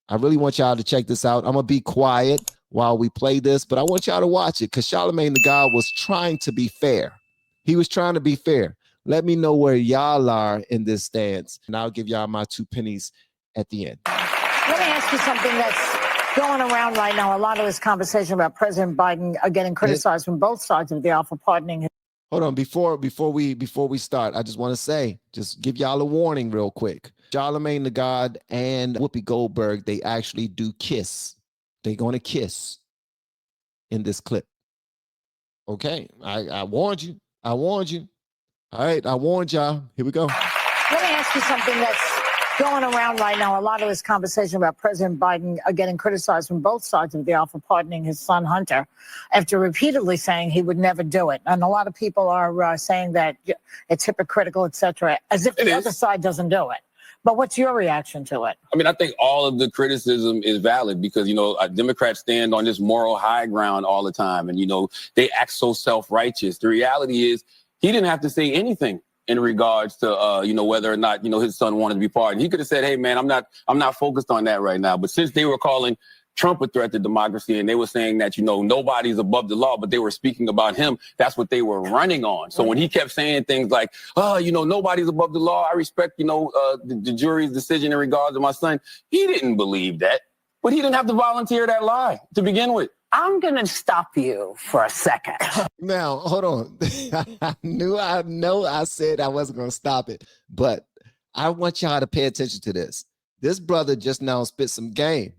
I really want y'all to check this out. I'm going to be quiet while we play this, but I want y'all to watch it because Charlamagne the God was trying to be fair. He was trying to be fair. Let me know where y'all are in this stance, and I'll give y'all my 2 pennies at the end. Let me ask you something that's going around right now. A lot of this conversation about President Biden getting criticized from both sides of the aisle for pardoning him. Hold on, before we start, I just want to say, just give y'all a warning real quick. Charlamagne the God and Whoopi Goldberg, they actually do kiss. They're going to kiss in this clip. Okay, I warned you. I warned you. All right, I warned y'all. Here we go. Let me ask you something that's going around right now. A lot of this conversation about President Biden getting criticized from both sides of the aisle for pardoning his son Hunter after repeatedly saying he would never do it. And a lot of people are saying that it's hypocritical, etc., as if the other side doesn't do it. But what's your reaction to it? I mean, I think all of the criticism is valid because, Democrats stand on this moral high ground all the time. And, they act so self-righteous. The reality is he didn't have to say anything in regards to, whether or not, his son wanted to be pardoned. He could have said, hey, man, I'm not focused on that right now. But since they were calling Trump a threat to democracy and they were saying that, nobody's above the law, but they were speaking about him, that's what they were running on. So when he kept saying things like, nobody's above the law, I respect, the jury's decision in regards to my son, he didn't believe that. But he didn't have to volunteer that lie to begin with. I'm going to stop you for a second. Now, hold on. I know I said I wasn't going to stop it, but I want y'all to pay attention to this. This brother just now spit some game.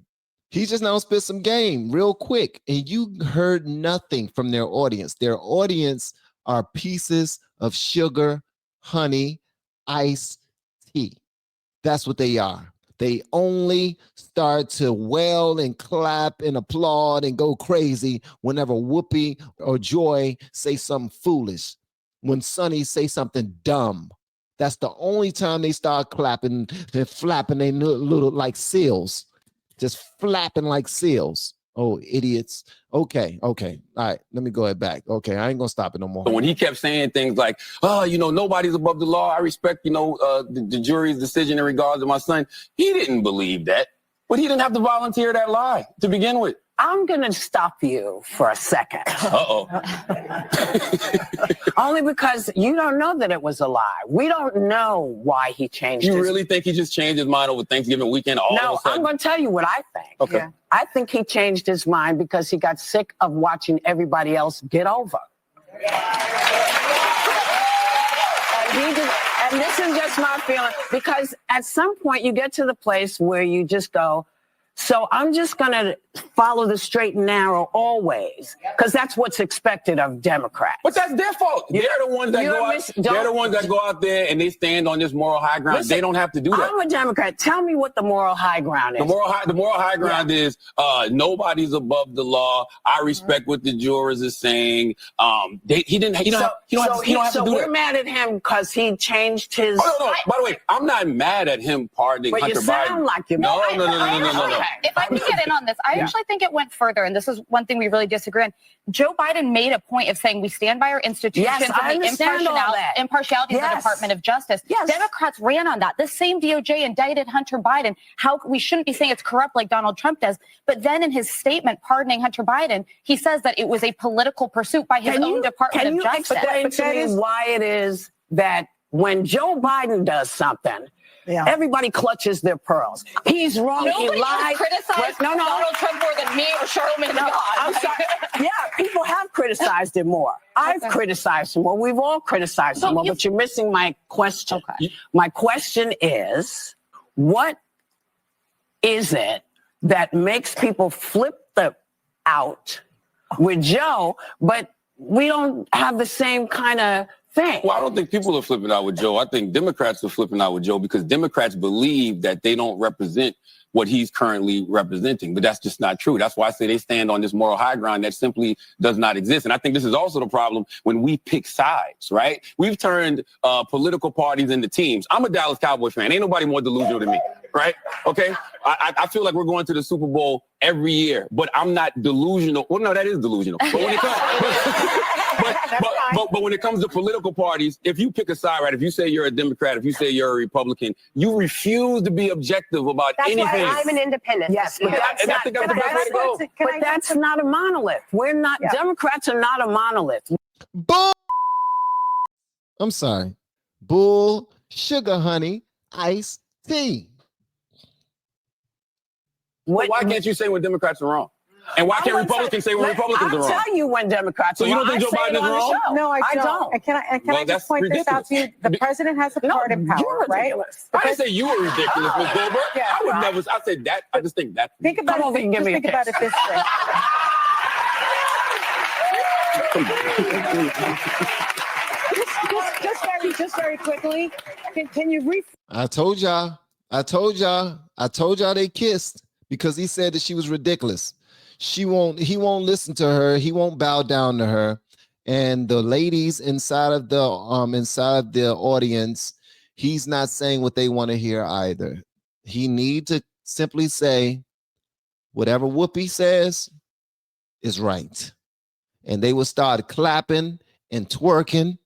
He just now spit some game real quick, and you heard nothing from their audience. Their audience are pieces of sugar, honey, ice, tea. That's what they are. They only start to wail and clap and applaud and go crazy whenever Whoopi or Joy say something foolish. When Sonny say something dumb. That's the only time they start clapping and flapping their little like seals. Just flapping like seals. Oh, idiots. Okay. All right, let me go ahead back. Okay, I ain't gonna stop it no more. So when he kept saying things like, nobody's above the law, I respect, the jury's decision in regards to my son, he didn't believe that. But he didn't have to volunteer that lie to begin with. I'm going to stop you for a second. Uh-oh. Only because you don't know that it was a lie. We don't know why he changed You really think he just changed his mind over Thanksgiving weekend all of a No, sudden? I'm going to tell you what I think. Okay. Yeah. I think he changed his mind because he got sick of watching everybody else get over. And this is just my feeling, because at some point you get to the place where you just go, so I'm just going to follow the straight and narrow always, because that's what's expected of Democrats. But that's their fault. They're the ones that go out there and they stand on this moral high ground. Listen, they don't have to do that. I'm a Democrat. Tell me what the moral high ground is. The moral high ground is nobody's above the law. I respect what the jurors are saying. He don't have to do So we're mad at him because he changed his. Oh, no. By the way, I'm not mad at him pardoning Hunter Biden. But you sound like you're No. If I can get in on this, I actually think it went further, and this is one thing we really disagree on. Joe Biden made a point of saying we stand by our institutions and the impartiality of the Department of Justice. Yes. Democrats ran on that. This same DOJ indicted Hunter Biden. How we shouldn't be saying it's corrupt like Donald Trump does. But then in his statement pardoning Hunter Biden, he says that it was a political pursuit by his own Department of Justice. Can you explain to me why it is that when Joe Biden does something, everybody clutches their pearls? He's wrong. Nobody he lied. Criticized Donald Trump more than me or Charlamagne the God. I'm sorry. Yeah, people have criticized him more. I've criticized him more. We've all criticized him more. But you're missing my question. Okay. My question is, what is it that makes people flip out with Joe, but we don't have the same kind of thing? Well, I don't think people are flipping out with Joe. I think Democrats are flipping out with Joe because Democrats believe that they don't represent what he's currently representing. But that's just not true. That's why I say they stand on this moral high ground that simply does not exist. And I think this is also the problem when we pick sides, right? We've turned political parties into teams. I'm a Dallas Cowboys fan. Ain't nobody more delusional than me, right? Okay? I feel like we're going to the Super Bowl every year, but I'm not delusional. Well, no, that is delusional. But when it comes... but when it comes to political parties, if you pick a side, right? If you say you're a Democrat, if you say you're a Republican, you refuse to be objective about anything. That's why I'm an independent. Yes, but that's not a monolith. We're not, Democrats are not a monolith. Bull. I'm sorry. Bull, sugar, honey, iced tea. Why can't you say when Democrats are wrong? And why can't Republicans say when Republicans are wrong? I'll tell you when Democrats are wrong. So you don't think Joe Biden is wrong? No, I don't. And can I just point this out to you? The president has a part in power, right? I didn't say you were ridiculous, Ms. Goldberg. I would never. I said that. I just think that. Think about it. Think about it this way. Just very quickly. Can you I told y'all they kissed because he said that she was ridiculous. He won't listen to her. He won't bow down to her. And the ladies inside of the audience, he's not saying what they want to hear either. He need to simply say whatever Whoopi says is right. And they will start clapping and twerking.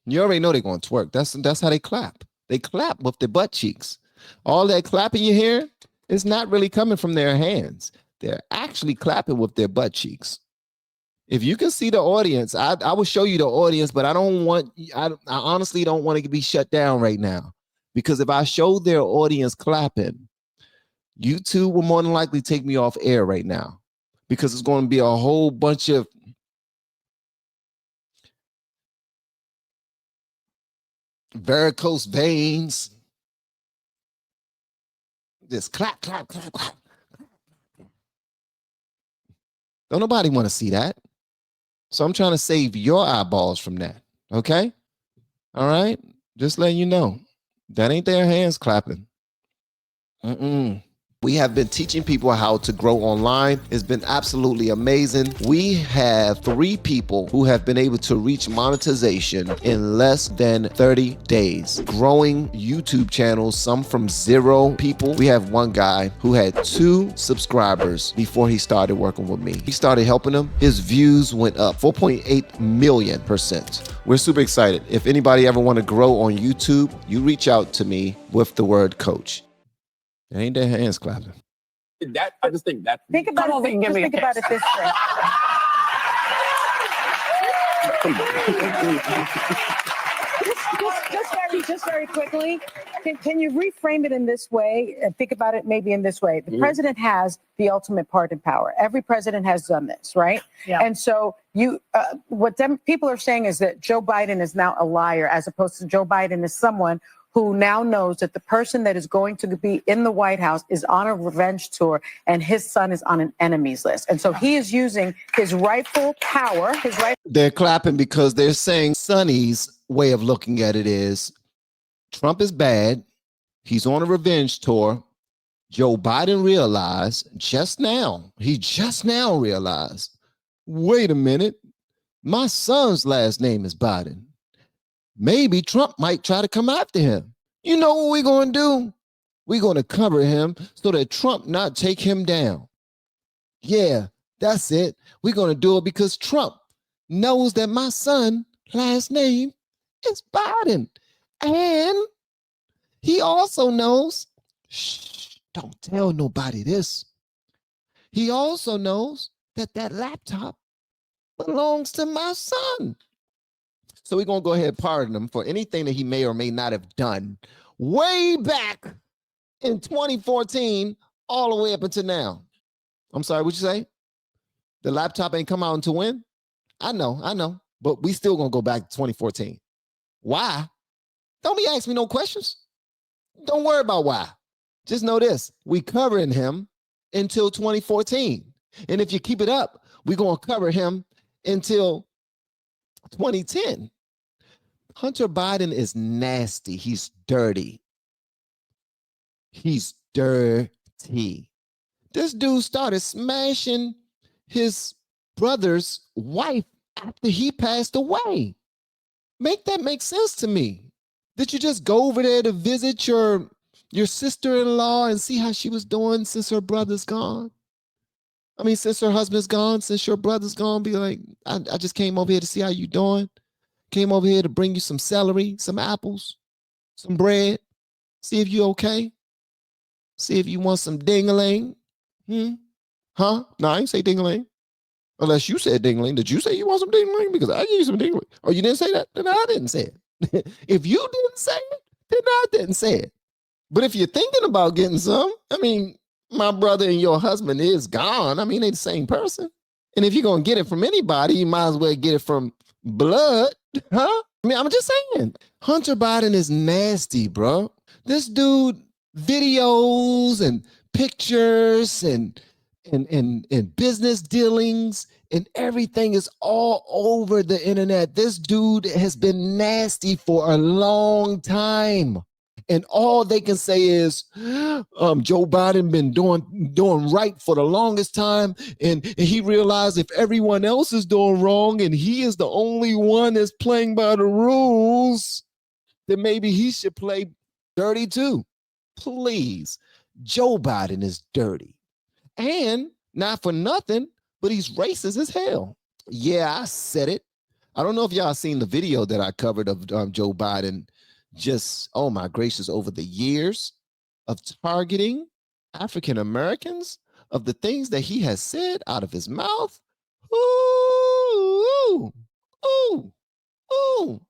You already know they're going to twerk. That's how they clap. They clap with their butt cheeks. All that clapping you hear is not really coming from their hands. They're actually clapping with their butt cheeks. If you can see the audience, I will show you the audience, but I honestly don't want to be shut down right now. Because if I show their audience clapping, YouTube will more than likely take me off air right now. Because it's going to be a whole bunch of varicose veins. Just clap, clap, clap, clap. Don't nobody want to see that. So I'm trying to save your eyeballs from that. Okay? All right? Just letting you know. That ain't their hands clapping. We have been teaching people how to grow online. It's been absolutely amazing. We have 3 people who have been able to reach monetization in less than 30 days. Growing YouTube channels, some from 0 people. We have one guy who had 2 subscribers before he started working with me. He started helping him. His views went up 4.8 million%. We're super excited. If anybody ever want to grow on YouTube, you reach out to me with the word coach. It ain't their hands clapping. That I just think that. think about it this way. Just very quickly. Can you reframe it in this way and think about it maybe in this way? The president has the ultimate part in power. Every president has done this, right? Yeah. And so what people are saying is that Joe Biden is now a liar, as opposed to Joe Biden is someone who now knows that the person that is going to be in the White House is on a revenge tour and his son is on an enemies list. And so he is using his rightful power, They're clapping because they're saying Sonny's way of looking at it is Trump is bad. He's on a revenge tour. Joe Biden realized he just now realized, wait a minute, my son's last name is Biden. Maybe Trump might try to come after him. You know what we're going to do? We're going to cover him so that Trump not take him down. Yeah, that's it. We're going to do it because Trump knows that my son's last name is Biden. And he also knows, don't tell nobody this. He also knows that laptop belongs to my son. So we're going to go ahead and pardon him for anything that he may or may not have done way back in 2014 all the way up until now. I'm sorry, what'd you say? The laptop ain't come out until when? I know. But we still going to go back to 2014. Why? Don't be asking me no questions. Don't worry about why. Just know this. We covering him until 2014. And if you keep it up, we're going to cover him until 2010. Hunter Biden is nasty. He's dirty. He's dirty. This dude started smashing his brother's wife after he passed away. Make that make sense to me. Did you just go over there to visit your your sister-in-law and see how she was doing since her brother's gone? I mean, since her husband's gone, since your brother's gone, be like, I just came over here to see how you doing. Came over here to bring you some celery, some apples, some bread. See if you okay. See if you want some ding-a-ling. Huh? No, I ain't say ding-a-ling. Unless you said ding-a-ling. Did you say you want some ding-a-ling? Because I gave you some ding-a-ling. Oh, you didn't say that? Then I didn't say it. If you didn't say it, then I didn't say it. But if you're thinking about getting some, I mean, my brother and your husband is gone. I mean, they're the same person. And if you're going to get it from anybody, you might as well get it from blood, huh? I mean, I'm just saying. Hunter Biden is nasty, bro. This dude, videos and pictures and business dealings and everything is all over the internet. This dude has been nasty for a long time. And all they can say is, Joe Biden been doing right for the longest time. And he realized if everyone else is doing wrong and he is the only one that's playing by the rules, then maybe he should play dirty too. Please. Joe Biden is dirty. And not for nothing, but he's racist as hell. Yeah, I said it. I don't know if y'all seen the video that I covered of Joe Biden just, oh my gracious, over the years of targeting African Americans, of the things that he has said out of his mouth. Ooh, ooh, ooh.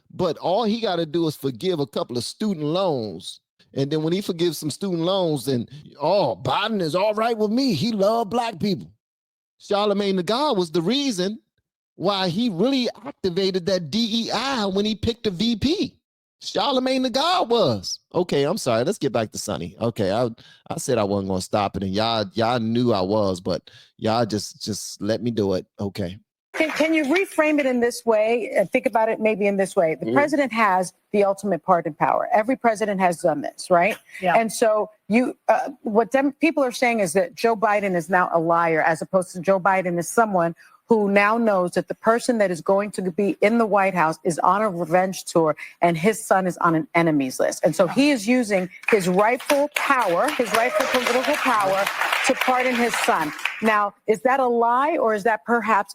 But all he got to do is forgive a couple of student loans. And then when he forgives some student loans, then, oh, Biden is all right with me. He loved black people. Charlamagne the God was the reason why he really activated that DEI when he picked a VP. Charlamagne the God was. Okay, I'm sorry. Let's get back to Sonny. Okay, I said I wasn't going to stop it, and y'all knew I was, but y'all just let me do it. Okay. Can you reframe it in this way? Think about it maybe in this way. The president has the ultimate pardon power. Every president has done this, right? Yeah. And so what people are saying is that Joe Biden is now a liar, as opposed to Joe Biden is someone who now knows that the person that is going to be in the White House is on a revenge tour and his son is on an enemies list. And so he is using his rightful power, his rightful political power, to pardon his son. Now, is that a lie, or is that perhaps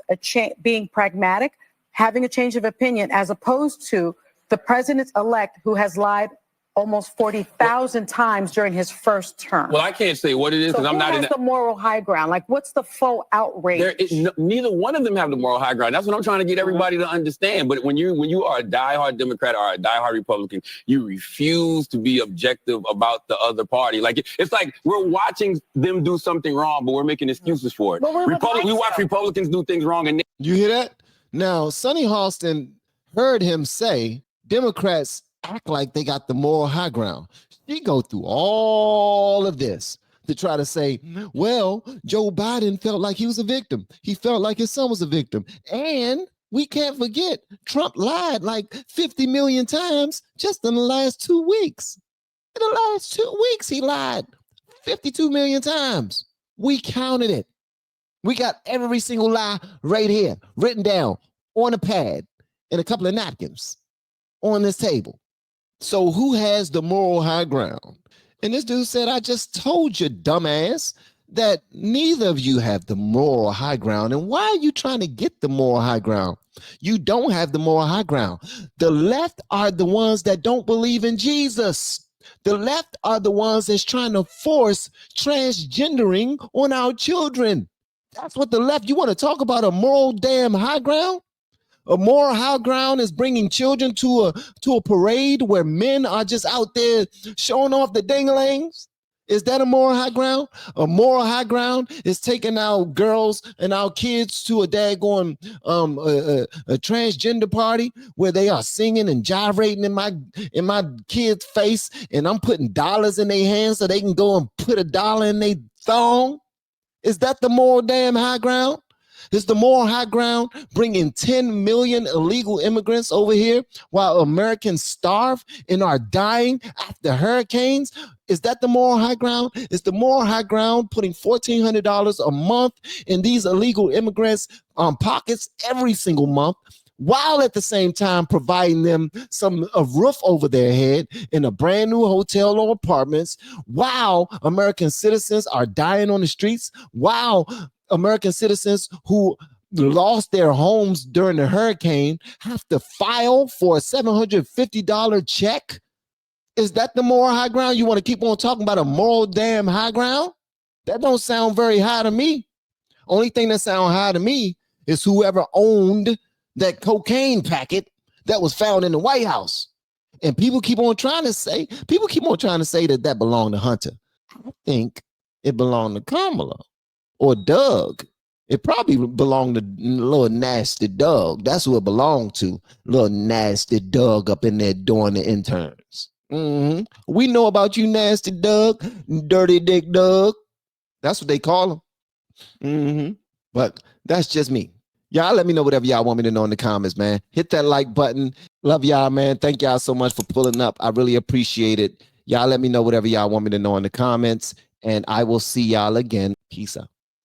being pragmatic, having a change of opinion, as opposed to the president-elect who has lied almost 40,000 times during his first term? Well, I can't say what it is because I'm not in the moral high ground. Like, what's the faux outrage? Neither one of them have the moral high ground. That's what I'm trying to get everybody to understand. But when you are a diehard Democrat or a diehard Republican, you refuse to be objective about the other party. Like, it's like we're watching them do something wrong, but we're making excuses for it. We watch Republicans do things wrong, and you hear that? Now, Sonny Halston heard him say Democrats act like they got the moral high ground. She go through all of this to try to say, well, Joe Biden felt like he was a victim. He felt like his son was a victim. And we can't forget, Trump lied like 50 million times just in the last 2 weeks. In the last 2 weeks, he lied 52 million times. We counted it. We got every single lie right here, written down on a pad and a couple of napkins on this table. So who has the moral high ground? And this dude said, I just told you, dumbass, that neither of you have the moral high ground. And why are you trying to get the moral high ground? You don't have the moral high ground. The left are the ones that don't believe in Jesus. The left are the ones that's trying to force transgendering on our children. That's what the left, you want to talk about a moral damn high ground? A moral high ground is bringing children to a parade where men are just out there showing off the ding-a-lings. Is that a moral high ground? A moral high ground is taking our girls and our kids to a daggone a transgender party where they are singing and gyrating in my kids' face, and I'm putting dollars in their hands so they can go and put a dollar in their thong. Is that the moral damn high ground? Is the moral high ground bringing 10 million illegal immigrants over here while Americans starve and are dying after hurricanes? Is that the moral high ground? Is the moral high ground putting $1,400 a month in these illegal immigrants' pockets every single month while at the same time providing them a roof over their head in a brand new hotel or apartments, while American citizens are dying on the streets, while American citizens who lost their homes during the hurricane have to file for a $750 check? Is that the moral high ground? You want to keep on talking about a moral damn high ground? That don't sound very high to me. Only thing that sounds high to me is whoever owned that cocaine packet that was found in the White House. And people keep on trying to say that belonged to Hunter. I think it belonged to Kamala or Doug. It probably belonged to little nasty Doug. That's who it belonged to. Little nasty Doug up in there doing the interns. We know about you, nasty Doug, dirty dick Doug. That's what they call him. But that's just me. Y'all let me know whatever y'all want me to know in the comments, man. Hit that like button. Love y'all, man. Thank y'all so much for pulling up. I really appreciate it. Y'all let me know whatever y'all want me to know in the comments. And I will see y'all again. Peace out.